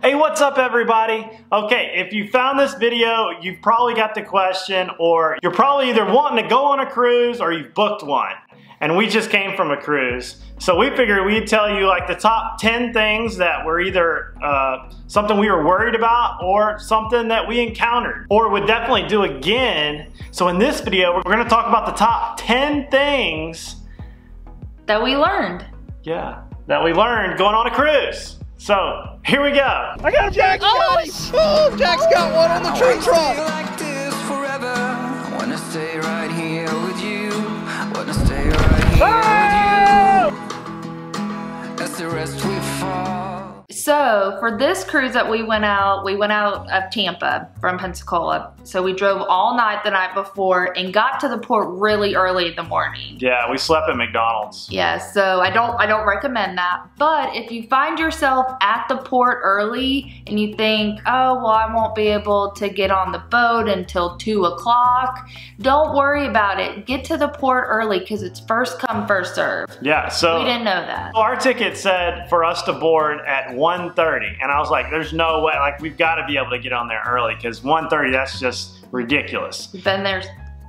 Hey, what's up everybody? Okay, if you found this video, you've probably got the question, or you're probably either wanting to go on a cruise or you've booked one. And we just came from a cruise. So we figured we'd tell you like the top 10 things that were either something we were worried about or something that we encountered or would definitely do again. So in this video, we're gonna talk about the top 10 things that we learned. Yeah, that we learned going on a cruise. So, here we go. I got a Jack. Oh, Jack's got one on the tree trunk. Like this forever. Wanna stay right here with you. Wanna stay right here with you. As the rest we fall. So for this cruise that we went out of Tampa from Pensacola. So we drove all night the night before and got to the port really early in the morning. Yeah, we slept at McDonald's. Yeah, so I don't recommend that. But if you find yourself at the port early and you think, oh, well, I won't be able to get on the boat until 2 o'clock, don't worry about it. Get to the port early because it's first come, first serve. Yeah, so we didn't know that. Our ticket said for us to board at 1:30, and I was like, there's no way, like we've got to be able to get on there early because 1:30, that's just ridiculous. We've been there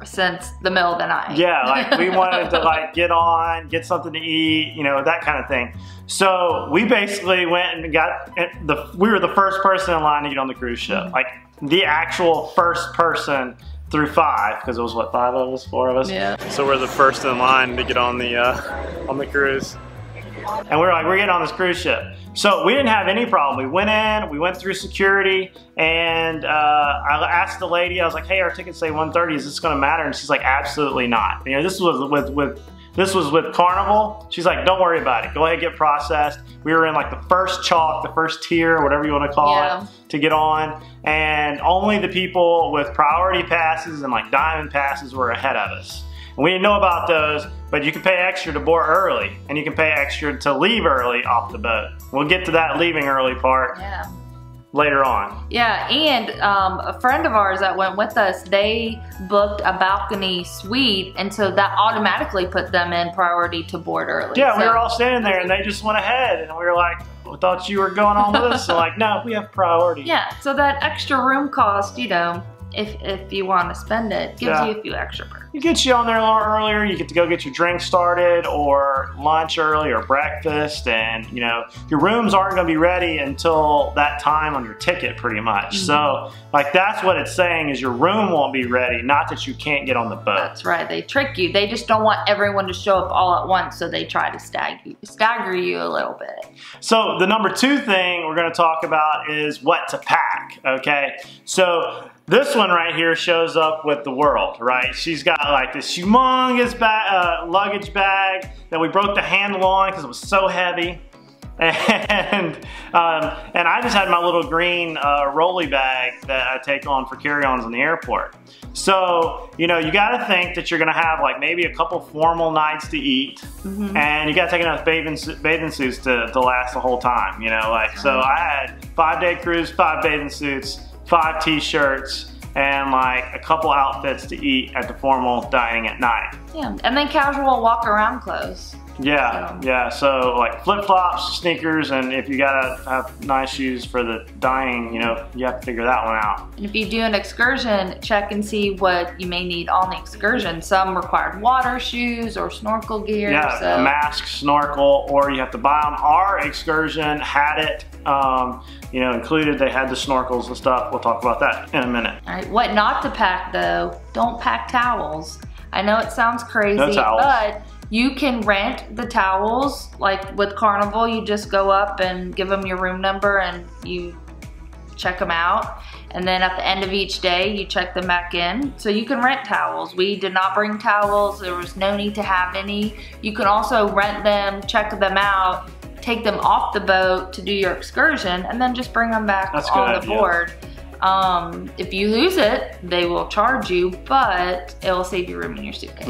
since the middle of the night. Yeah, like we wanted to like get on, get something to eat, you know, that kind of thing. So we basically went and we were the first person in line to get on the cruise ship. Like the actual first person through 5, because it was what, 5 of us, 4 of us? Yeah. So we're the first in line to get on the cruise. And we're like, we're getting on this cruise ship. So we didn't have any problem. We went in, we went through security, and I asked the lady, I was like, hey, our tickets say 1:30, is this gonna matter? And she's like, absolutely not. You know, this was with Carnival. She's like, don't worry about it. Go ahead, get processed. We were in like the first chalk, the first tier, whatever you want to call it, to get on. And only the people with priority passes and like diamond passes were ahead of us. And we didn't know about those, but you can pay extra to board early, and you can pay extra to leave early off the boat. We'll get to that leaving early part later on. Yeah, and a friend of ours that went with us, they booked a balcony suite, and so that automatically put them in priority to board early. Yeah, so we were all standing there, and they just went ahead, and we were like, I thought you were going on with us. So like, no, we have priority. Yeah, so that extra room cost, you know, if you want to spend it, gives you a few extra perks. It gets you on there a little earlier. You get to go get your drink started or lunch early or breakfast, and you know your rooms aren't going to be ready until that time on your ticket pretty much. So like that's what it's saying, is your room won't be ready, not that you can't get on the boat. That's right, they trick you. They just don't want everyone to show up all at once, so they try to stagger you a little bit. So the number 2 thing we're going to talk about is what to pack, okay? So this one right here shows up with the world, right? She's got like this humongous luggage bag that we broke the handle on because it was so heavy. And I just had my little green rolly bag that I take on for carry-ons in the airport. So, you know, you gotta think that you're gonna have like maybe a couple formal nights to eat, and you gotta take enough bathing suits to last the whole time, you know, like, so I had 5-day cruise, 5 bathing suits, 5 t-shirts, and like a couple outfits to eat at the formal dining at night. Yeah, and then casual walk around clothes. Yeah, yeah, so like flip-flops, sneakers, and if you gotta have nice shoes for the dining, you know, you have to figure that one out. And if you do an excursion, check and see what you may need on the excursion. Some required water shoes or snorkel gear. Yeah, so. A mask, snorkel, or you have to buy them. Our excursion had it, you know, included. They had the snorkels and stuff. We'll talk about that in a minute. All right, what not to pack though, don't pack towels. I know it sounds crazy, no towels. But you can rent the towels. Like with Carnival, you just go up and give them your room number and you check them out. And then at the end of each day, you check them back in. So you can rent towels. We did not bring towels. There was no need to have any. You can also rent them, check them out, take them off the boat to do your excursion, and then just bring them back on the board. If you lose it, they will charge you, but it will save you room in your suitcase.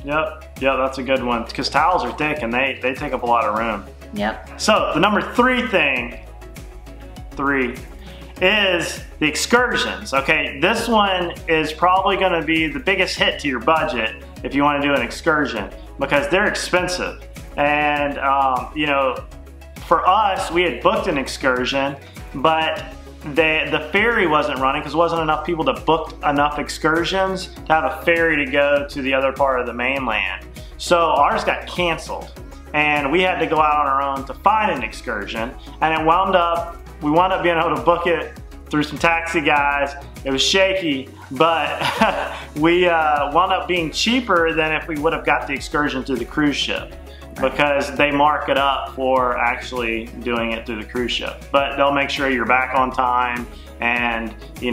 Yep, that's a good one, because towels are thick and they take up a lot of room. Yep. So the number 3 thing, is the excursions. Okay, this one is probably going to be the biggest hit to your budget if you want to do an excursion, because they're expensive. And you know, for us, we had booked an excursion but the ferry wasn't running because there wasn't enough people to book enough excursions to have a ferry to go to the other part of the mainland. So ours got canceled, and we had to go out on our own to find an excursion, and we wound up being able to book it through some taxi guys. It was shaky, but we wound up being cheaper than if we would have got the excursion through the cruise ship, because they mark it up for actually doing it through the cruise ship. But they'll make sure you're back on time and you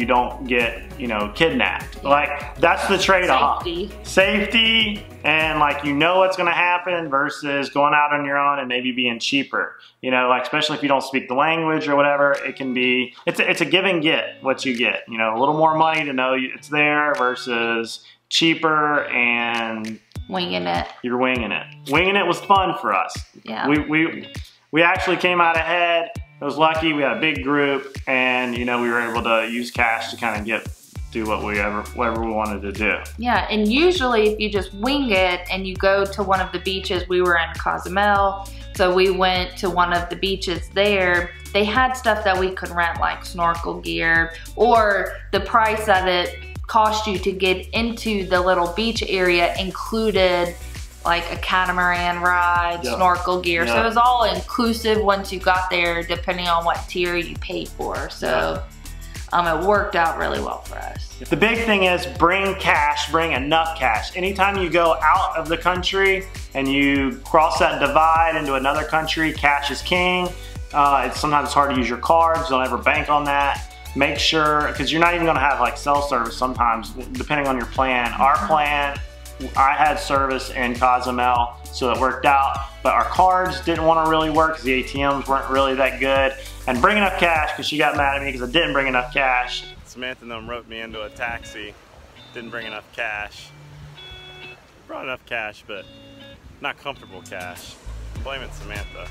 don't get kidnapped. Like, that's the trade-off. Safety and like what's gonna happen versus going out on your own and maybe being cheaper. Like especially if you don't speak the language or whatever, it can be, it's a give and get what you get. A little more money to know it's there versus cheaper and winging it. You're winging it. Winging it was fun for us. Yeah. We actually came out ahead. It was lucky. We had a big group, and we were able to use cash to kind of do whatever we wanted to do. Yeah, and usually if you just wing it and you go to one of the beaches, we were in Cozumel, so we went to one of the beaches there. They had stuff that we could rent, like snorkel gear, or the price that it cost you to get into the little beach area included like a catamaran ride, snorkel gear. So it was all inclusive once you got there, depending on what tier you paid for. So it worked out really well for us. The big thing is bring cash, bring enough cash. Anytime you go out of the country and you cross that divide into another country, cash is king. Sometimes it's hard to use your cards. Don't ever bank on that. Make sure, because you're not even gonna have like cell service sometimes, depending on your plan. Our plan, I had service in Cozumel, so it worked out, but our cards didn't want to really work because the ATMs weren't really that good. And bring enough cash, because she got mad at me because I didn't bring enough cash. Samantha and them wrote me into a taxi, didn't bring enough cash. Brought enough cash, but not comfortable cash. I'm blaming Samantha.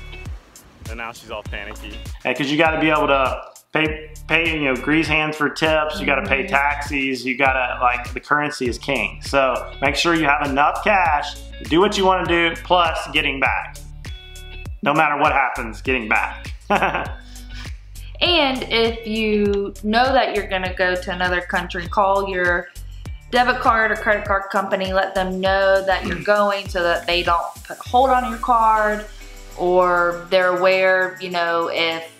And now she's all panicky. Because you got to be able to pay grease hands for tips, you gotta pay taxis, you gotta, like, the currency is king. So make sure you have enough cash to do what you wanna do, plus getting back. No matter what happens, getting back. And if you know that you're gonna go to another country, call your debit card or credit card company, let them know that you're going so that they don't put a hold on your card, or they're aware, if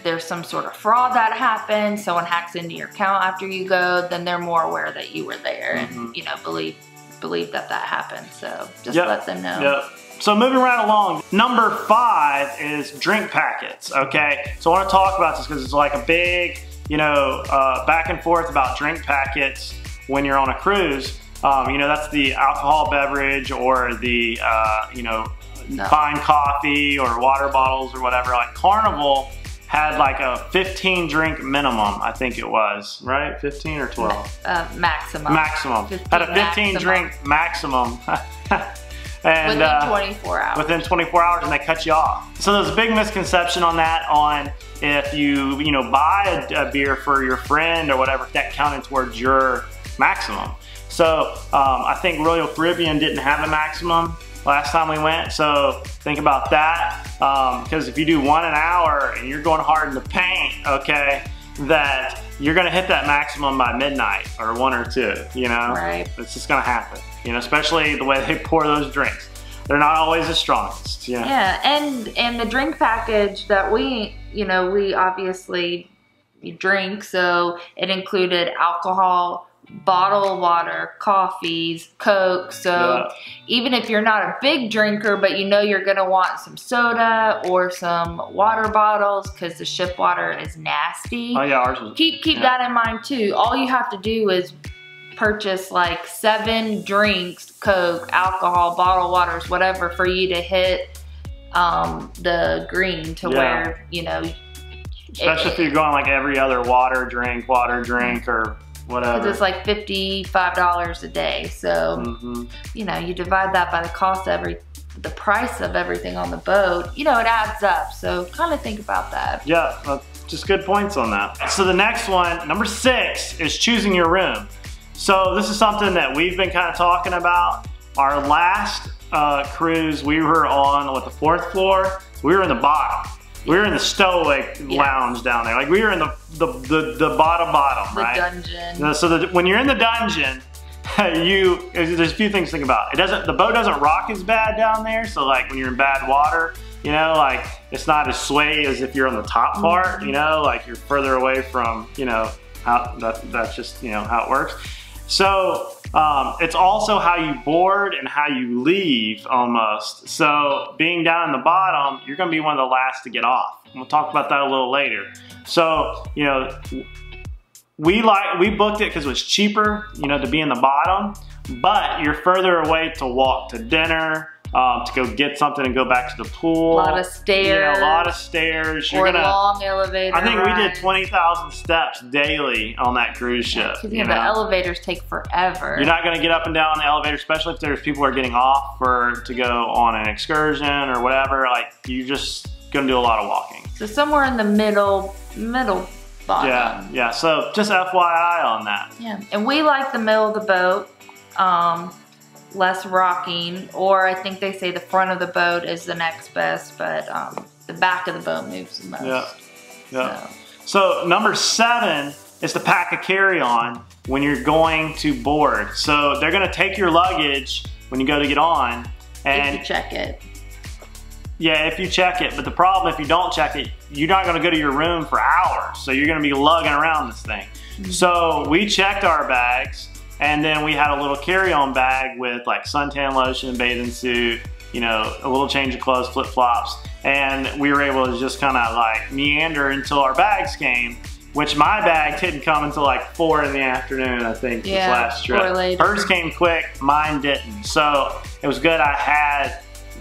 there's some sort of fraud that happens, someone hacks into your account after you go, then they're more aware that you were there and believe that happened. So just let them know. Yep. So moving right along, number 5 is drink packets. Okay, so I want to talk about this because it's like a big back and forth about drink packets when you're on a cruise. That's the alcohol beverage or the fine coffee or water bottles or whatever. Like Carnival had like a 15 drink minimum, I think it was, right? 15 or 12? Maximum. Maximum. Had a 15 drink maximum. And, within 24 hours. Within 24 hours, and they cut you off. So there's a big misconception on that, on if you buy a beer for your friend or whatever, that counted towards your maximum. So I think Royal Caribbean didn't have a maximum last time we went, so think about that, because if you do 1 an hour and you're going hard in the paint, okay, that you're gonna hit that maximum by midnight or 1 or 2, Right. It's just gonna happen, especially the way they pour those drinks. They're not always the strongest, Yeah, and the drink package that we obviously drink, so it included alcohol, bottled water, coffees, Coke. So even if you're not a big drinker, but you're gonna want some soda or some water bottles because the ship water is nasty. Oh yeah, ours is. Keep that in mind too. All you have to do is purchase like 7 drinks, Coke, alcohol, bottled waters, whatever, for you to hit the green to where Especially if you're going like every other water drink or whatever. Because it's like $55 a day. So, you divide that by the cost of the price of everything on the boat, it adds up. So kind of think about that. Yeah, just good points on that. So the next one, number 6, is choosing your room. So this is something that we've been kind of talking about. Our last cruise, we were on the 4th floor. We were in the bottom. We were in the stowaway lounge down there. Like we were in the bottom, right? The dungeon. So when you're in the dungeon, there's a few things to think about. The boat doesn't rock as bad down there. So like when you're in bad water, you know, like it's not as sway as if you're on the top part, you know, like you're further away from, you know, that's just, you know, how it works. So it's also how you board and how you leave almost. So being down in the bottom, you're gonna be one of the last to get off. We'll talk about that a little later. So, you know, we booked it because it was cheaper, you know, to be in the bottom, but you're further away to walk to dinner, to go get something and go back to the pool. A lot of stairs. Yeah, a lot of stairs. Or long elevator I think ride. we did 20,000 steps daily on that cruise ship. Because the elevators take forever. You're not going to get up and down on the elevator, especially if there's people who are getting off to go on an excursion or whatever. Like, you're just going to do a lot of walking. So somewhere in the middle bottom. Yeah. So just FYI on that. Yeah, and we like the middle of the boat. Less rocking, or I think they say the front of the boat is the next best, but the back of the boat moves the most. Yeah. So number 7 is to pack a carry-on when you're going to board. So they're gonna take your luggage when you go to get on. And if you check it. Yeah, if you check it. But the problem, if you don't check it, you're not gonna go to your room for hours. So you're gonna be lugging around this thing. So we checked our bags. And then we had a little carry-on bag with like suntan lotion, bathing suit, you know, a little change of clothes, flip-flops. And we were able to just kind of like meander until our bags came, which my bag didn't come until like 4 in the afternoon, I think, this last trip. Hers came quick, mine didn't. So it was good I had,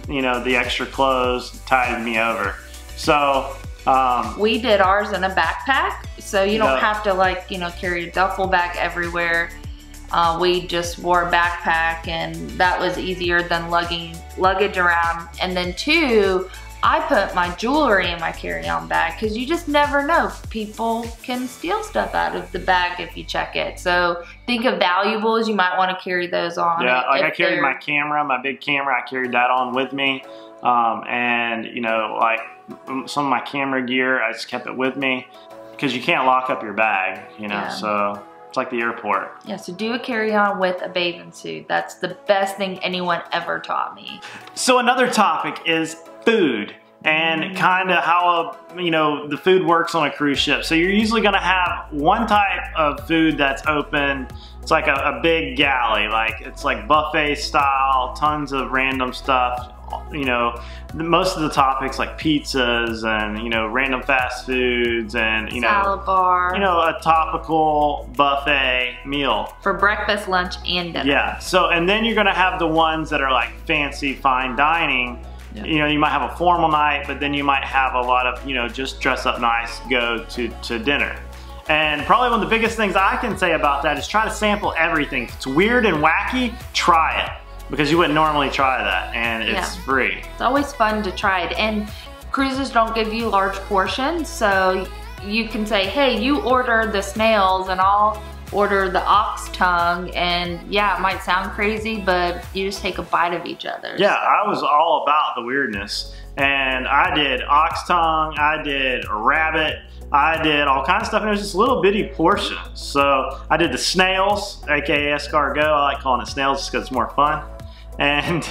you know, the extra clothes tied me over. So we did ours in a backpack, so you don't have to like, you know, carry a duffel bag everywhere. We just wore a backpack, and that was easier than luggage around. And then 2, I put my jewelry in my carry-on bag because you just never know. People can steal stuff out of the bag if you check it. So think of valuables. You might want to carry those on. Yeah, like I carried my camera, my big camera. I carried that on with me. And, you know, like some of my camera gear, I just kept it with me because you can't lock up your bag, you know, so... It's like the airport. Yeah, so do a carry-on with a bathing suit. That's the best thing anyone ever taught me. So another topic is food and kind of how, you know, the food works on a cruise ship. So you're usually gonna have one type of food that's open. It's like a big galley, like it's like buffet style, tons of random stuff. You know, most of the topics like pizzas and, you know, random fast foods and, you know, salad bar. You know, a topical buffet meal. For breakfast, lunch, and dinner. Yeah, so, and then you're gonna have the ones that are like fancy fine dining. You know, you might have a formal night, but then you might have a lot of, you know, just dress up nice, go to dinner. And probably one of the biggest things I can say about that is try to sample everything. If it's weird and wacky, try it. Because you wouldn't normally try that, and it's free. It's always fun to try it. And cruises don't give you large portions, so you can say, hey, you order the snails and I'll order the ox tongue. And yeah, it might sound crazy, but you just take a bite of each other. Yeah, I was all about the weirdness. And I did ox tongue, I did a rabbit, I did all kinds of stuff, and it was just little bitty portions. So I did the snails, aka escargot. I like calling it snails just because it's more fun. And,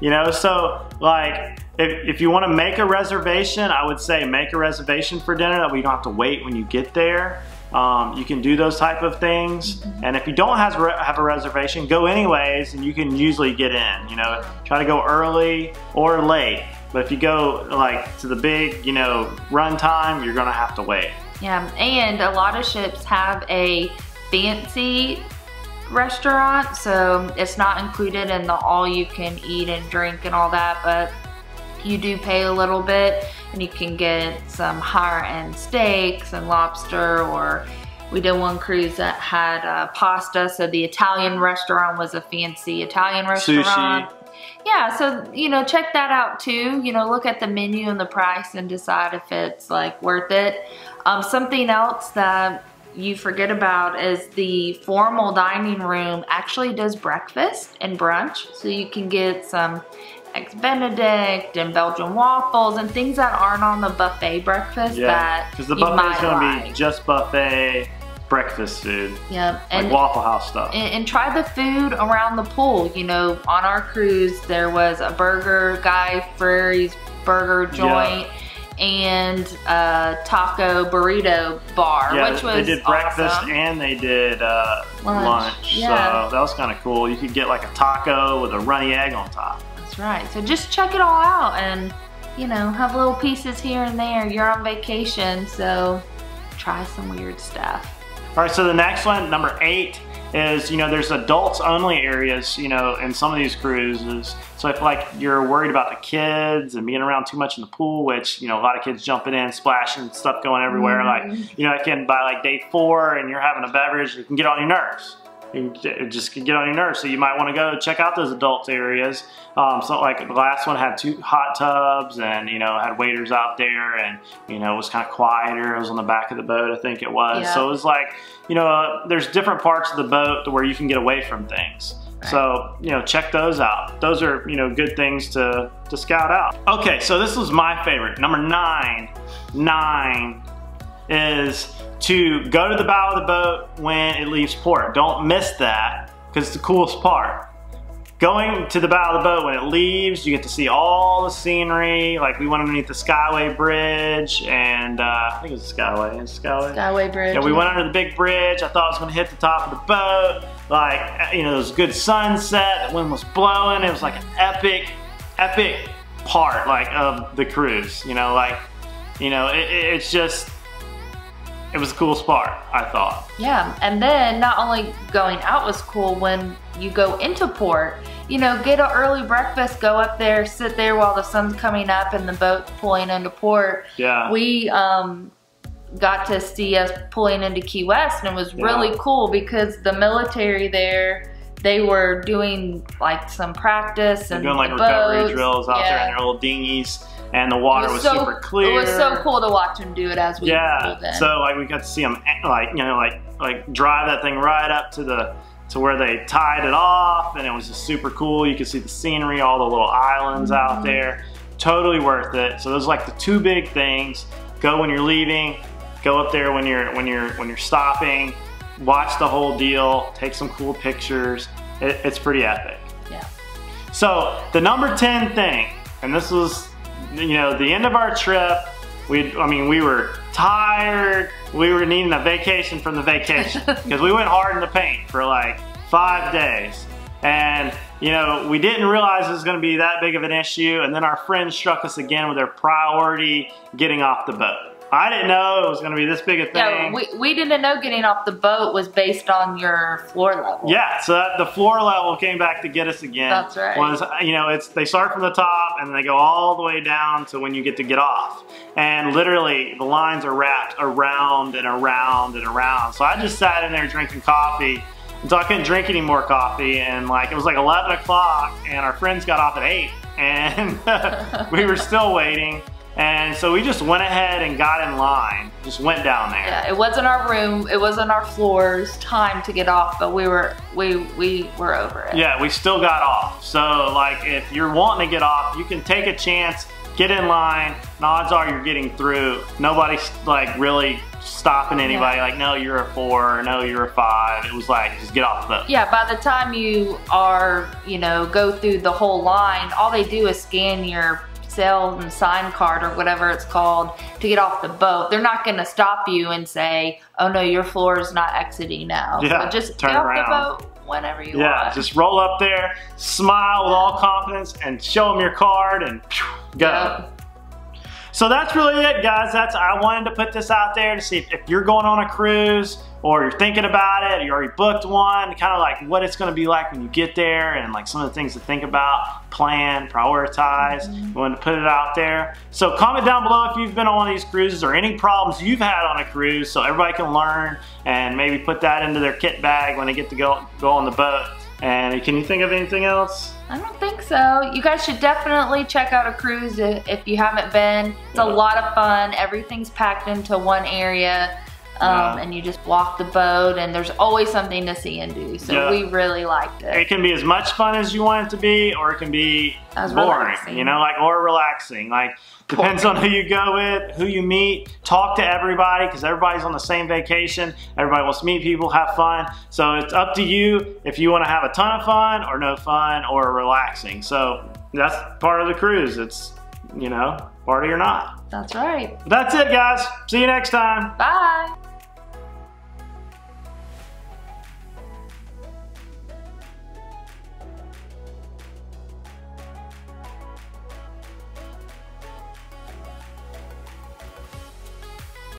you know, so like, if you want to make a reservation, I would say make a reservation for dinner that way you don't have to wait when you get there. You can do those type of things. And if you don't have a reservation, go anyways, and you can usually get in. You know, try to go early or late. But if you go like to the big, you know, run time, you're gonna have to wait. Yeah, and a lot of ships have a fancy restaurant, so it's not included in the all you can eat and drink and all that, but you do pay a little bit and you can get some higher end steaks and lobster. Or we did one cruise that had pasta, so the Italian restaurant was a fancy Italian restaurant. Sushi. Yeah, so, you know, check that out too. You know, look at the menu and the price and decide if it's like worth it. Something else that you forget about is the formal dining room actually does breakfast and brunch, so you can get some Eggs Benedict and Belgian waffles and things that aren't on the buffet breakfast that because the you buffet might is going to like. be just buffet breakfast food. Yep. Like Waffle House stuff. And try the food around the pool. You know, on our cruise, there was a burger, Guy Fieri's burger joint, and a taco burrito bar, which was they did breakfast awesome. and they did lunch. Yeah. So that was kind of cool. You could get like a taco with a runny egg on top. That's right. So just check it all out and, you know, have little pieces here and there. You're on vacation, so try some weird stuff. All right, so the next one, number 8, is, you know, there's adults only areas, you know, in some of these cruises. So if like you're worried about the kids and being around too much in the pool, which, you know, a lot of kids jumping in, splashing, stuff going everywhere. Like, you know, again, by like day 4 and you're having a beverage, it can get on your nerves. It just can get on your nerves. So you might want to go check out those adults areas. So like the last one had 2 hot tubs and, you know, had waiters out there and, you know, it was kind of quieter. It was on the back of the boat, I think it was. Yeah. So it was like, you know, there's different parts of the boat where you can get away from things. Right. So, you know, check those out. Those are, you know, good things to scout out. Okay, so this was my favorite. Number 9 is to go to the bow of the boat when it leaves port. Don't miss that, because it's the coolest part. Going to the bow of the boat when it leaves, you get to see all the scenery. Like we went underneath the Skyway Bridge, and I think it was the Skyway. Is it Skyway? Skyway Bridge. Yeah, we went under the big bridge. I thought I was going to hit the top of the boat. Like, you know, it was a good sunset. The wind was blowing. It was like an epic part, like, of the cruise. You know, like, you know, it's just. It was the coolest part, I thought. Yeah, and then not only going out was cool, when you go into port, you know, get an early breakfast, go up there, sit there while the sun's coming up and the boat's pulling into port. Yeah. We got to see us pulling into Key West, and it was really cool because the military there, they were doing like some practice and doing like the recovery boats. drills out there in their little dinghies. And the water was super clear. It was so cool to watch them do it as we pulled in. So like we got to see them like, you know, like drive that thing right up to where they tied it off, and it was just super cool. You could see the scenery, all the little islands out there. Totally worth it. So those are like the 2 big things. Go when you're leaving. Go up there when you're stopping. Watch the whole deal. Take some cool pictures. It's pretty epic. Yeah. So the number 10 thing, and this was, you know, the end of our trip. I mean, we were tired. We were needing a vacation from the vacation because we went hard in the paint for like 5 days. And, you know, we didn't realize it was going to be that big of an issue. And then our friends struck us again with their priority getting off the boat. I didn't know it was going to be this big a thing. Yeah, we didn't know getting off the boat was based on your floor level. Yeah, so the floor level came back to get us again. That's right. Was, you know, they start from the top and they go all the way down to when you get to get off. And literally, the lines are wrapped around and around and around. So I just sat in there drinking coffee until I couldn't drink any more coffee. And like, it was like 11 o'clock and our friends got off at 8. And we were still waiting. And so we just went ahead and got in line, just went down there. Yeah, it wasn't our room, it wasn't our floor's time to get off, but we were over it. Yeah, we still got off. So like, if you're wanting to get off, you can take a chance, get in line, and odds are you're getting through. Nobody's like really stopping anybody, like, no, you're a 4, or no, you're a 5. It was like, just get off the boat. Yeah, by the time you are, you know, go through the whole line, all they do is scan your sail and sign card or whatever it's called to get off the boat. They're not going to stop you and say, oh no, your floor is not exiting now. Yeah, so just turn get off around. the boat whenever you Yeah, want. just roll up there, smile with all confidence, and show them your card, and go. Yep. So that's really it, guys. I wanted to put this out there to see if you're going on a cruise or you're thinking about it, or you already booked one, kind of like what it's going to be like when you get there, and like some of the things to think about, plan, prioritize. We wanted to put it out there. So comment down below if you've been on one of these cruises or any problems you've had on a cruise, so everybody can learn and maybe put that into their kit bag when they get to go on the boat. And can you think of anything else? I don't think so. You guys should definitely check out a cruise if you haven't been. It's a lot of fun. Everything's packed into one area. and you just walk the boat, and there's always something to see and do. So we really liked it. It can be as much fun as you want it to be, or it can be As boring, relaxing. you know, like, or relaxing. Like, depends on who you go with, who you meet. Talk to everybody, because everybody's on the same vacation. Everybody wants to meet people, have fun. So it's up to you if you want to have a ton of fun or no fun or relaxing. So that's part of the cruise. It's, you know, party or not. That's right. That's it, guys. See you next time. Bye.